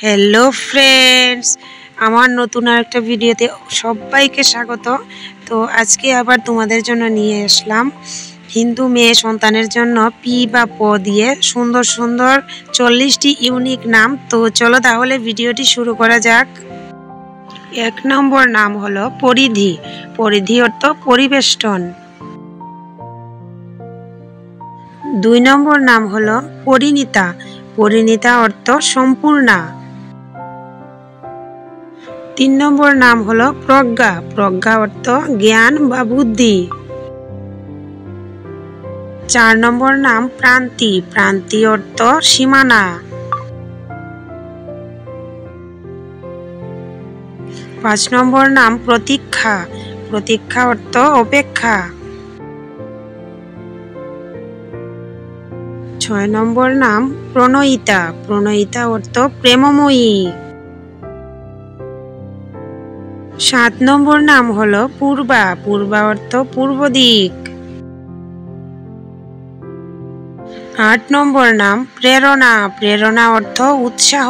Hello friends, আমার নতুন আরেকটা ভিডিওতে সবাইকে স্বাগত। তো আজকে আবার তোমাদের জন্য নিয়ে আসলাম হিন্দু মেয়ে সন্তানের জন্য পি বা প দিয়ে সুন্দর সুন্দর 40টি ইউনিক নাম। তো চলো তাহলে ভিডিওটি শুরু করা যাক। 1 নম্বর নাম হলো পরিধি। পরিধি অর্থ পরিবেষ্টন। 2 নম্বর নাম হলো পরিণীতা। পরিণীতা অর্থ সম্পূর্ণা। 3 নম্বর নাম হলো প্রজ্ঞা। প্রজ্ঞা অর্থ জ্ঞান বা বুদ্ধি। 4 নম্বর নাম প্রান্তি। প্রান্তি অর্থ সীমানা। 5 নম্বর নাম প্রতীক্ষা। প্রতীক্ষা অর্থ অপেক্ষা। 6 নম্বর নাম প্রণয়িতা। প্রণয়িতা অর্থ প্রেমময়ী। 7 নম্বর নাম হলো পূর্বা। পূর্বা অর্থ পূর্ব দিক। 8 নম্বর নাম প্রেরণা। প্রেরণা অর্থ উৎসাহ।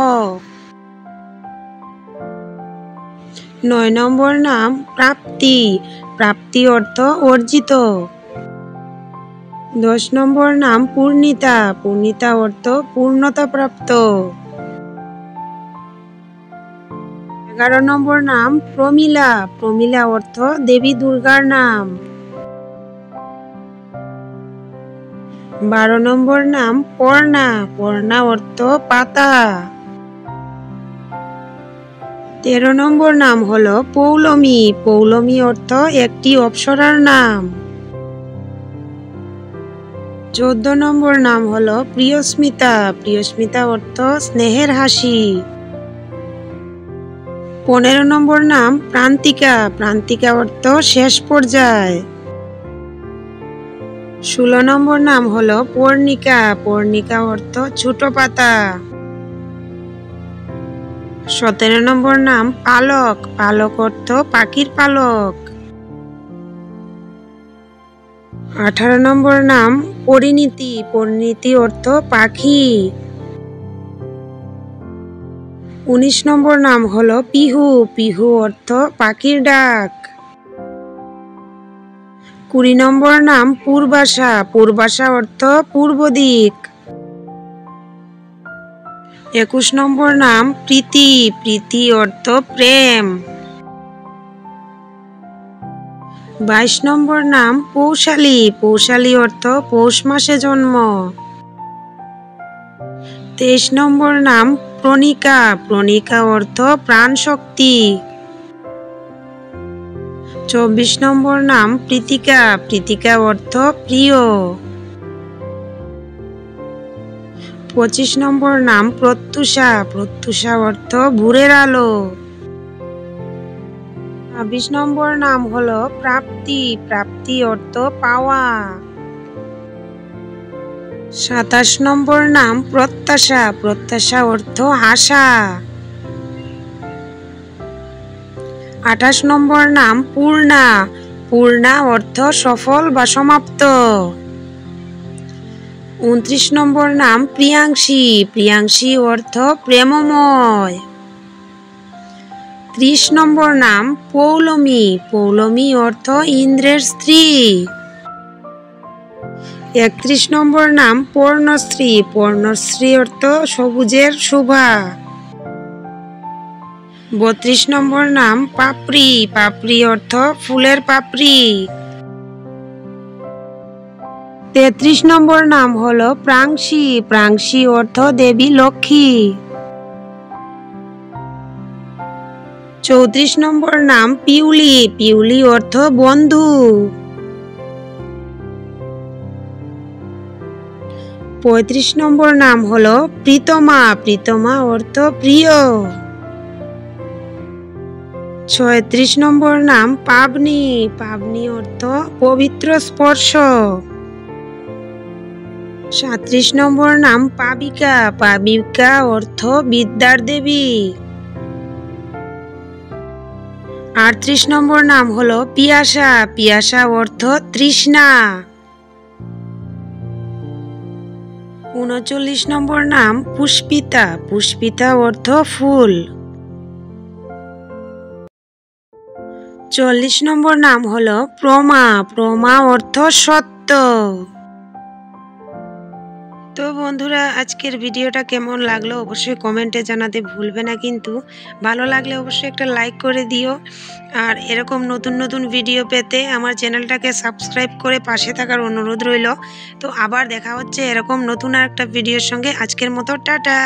9 নম্বর নাম প্রাপ্তি। প্রাপ্তি অর্থ অর্জিত। 10 নম্বর নাম পূর্ণিতা। পূর্ণিতা অর্থ পূর্ণতা প্রাপ্ত। 11 নম্বর নাম প্রমীলা। প্রমীলা অর্থ দেবী দুর্গার নাম। 12 নম্বর নাম পর্ণা। পর্ণা অর্থ পাতা। 13 নম্বর নাম হলো পৌলমী। পৌলমী অর্থ একটি অপ্সরার নাম। 14 নম্বর নাম হলো প্রিয়স্মিতা। প্রিয়স্মিতা অর্থ স্নেহের হাসি। 15 নম্বর নাম প্রান্তিকা। প্রান্তিকা অর্থ শেষ পর্যায়। 16 নম্বর নাম হলো পর্ণিকা। পর্ণিকা অর্থ ছোট পাতা। 17 নম্বর নাম পালক। পালক অর্থ পাখির পালক। 18 নম্বর নাম পরিণীতি। পরিণীতি অর্থ পাখি। 19 নম্বর নাম হলো পিহু। পিহু অর্থ পাখির ডাক। 20 নম্বর নাম পূর্বাশা। পূর্বাশা অর্থ পূর্ব দিক। 21 নম্বর নাম প্রীতি। প্রীতি অর্থ প্রেম। 22 নম্বর নাম পৌশালী। পৌশালী অর্থ পৌষ মাসে জন্ম। 23 নম্বর নাম প্রণিকা। প্রণিকা অর্থ প্রাণ শক্তি। 24 নম্বর নাম প্রীতিকা। প্রীতিকা অর্থ প্রিয়। 25 নম্বর নাম প্রত্যুষা। প্রত্যুষা অর্থ ভোরের আলো। 26 নম্বর নাম হলো প্রাপ্তি। প্রাপ্তি অর্থ পাওয়া। 27 নম্বর নাম প্রত্যাশা। প্রত্যাশা অর্থ আশা। 28 নম্বর নাম পূর্ণা। পূর্ণা অর্থ সফল বা সমাপ্ত। 29 নম্বর নাম প্রিয়াংশী। প্রিয়াংশী অর্থ প্রেমময়। 30 নম্বর নাম পৌলমী। পৌলমী অর্থ ইন্দ্রের স্ত্রী। 31 নম্বর নাম পর্ণশ্রী। পর্ণশ্রী অর্থ সবুজের শোভা। 32 নম্বর নাম পাপড়ি। পাপড়ি অর্থ ফুলের পাপড়ি। 33 নম্বর নাম হলো প্রাংশী। প্রাংশী অর্থ দেবী লক্ষ্মী। 34 নম্বর নাম পিউলি। পিউলি অর্থ বন্ধু। 35 নম্বর নাম হলো প্রীতমা। প্রীতমা অর্থ প্রিয়। 36 নম্বর নাম পাবনি। পাবনি অর্থ পবিত্র স্পর্শ। 37 নম্বর নাম পাবিকা। পাবিকা অর্থ বিদ্যার দেবী। 38 নম্বর নাম হলো পিয়াসা। পিয়াসা অর্থ তৃষ্ণা। 39 নম্বর নাম পুষ্পিতা। পুষ্পিতা অর্থ ফুল। 40 নম্বর নাম হলো প্রমা। প্রমা অর্থ সত্য। তো বন্ধুরা, আজকের ভিডিওটা কেমন লাগলো অবশ্যই কমেন্টে জানাতে ভুলবে না, কিন্তু ভালো লাগলে অবশ্যই একটা লাইক করে দিও। আর এরকম নতুন নতুন ভিডিও পেতে আমার চ্যানেলটাকে সাবস্ক্রাইব করে পাশে থাকার অনুরোধ রইল। তো আবার দেখা হচ্ছে এরকম নতুন আর একটা ভিডিওর সঙ্গে। আজকের মতো টাটা।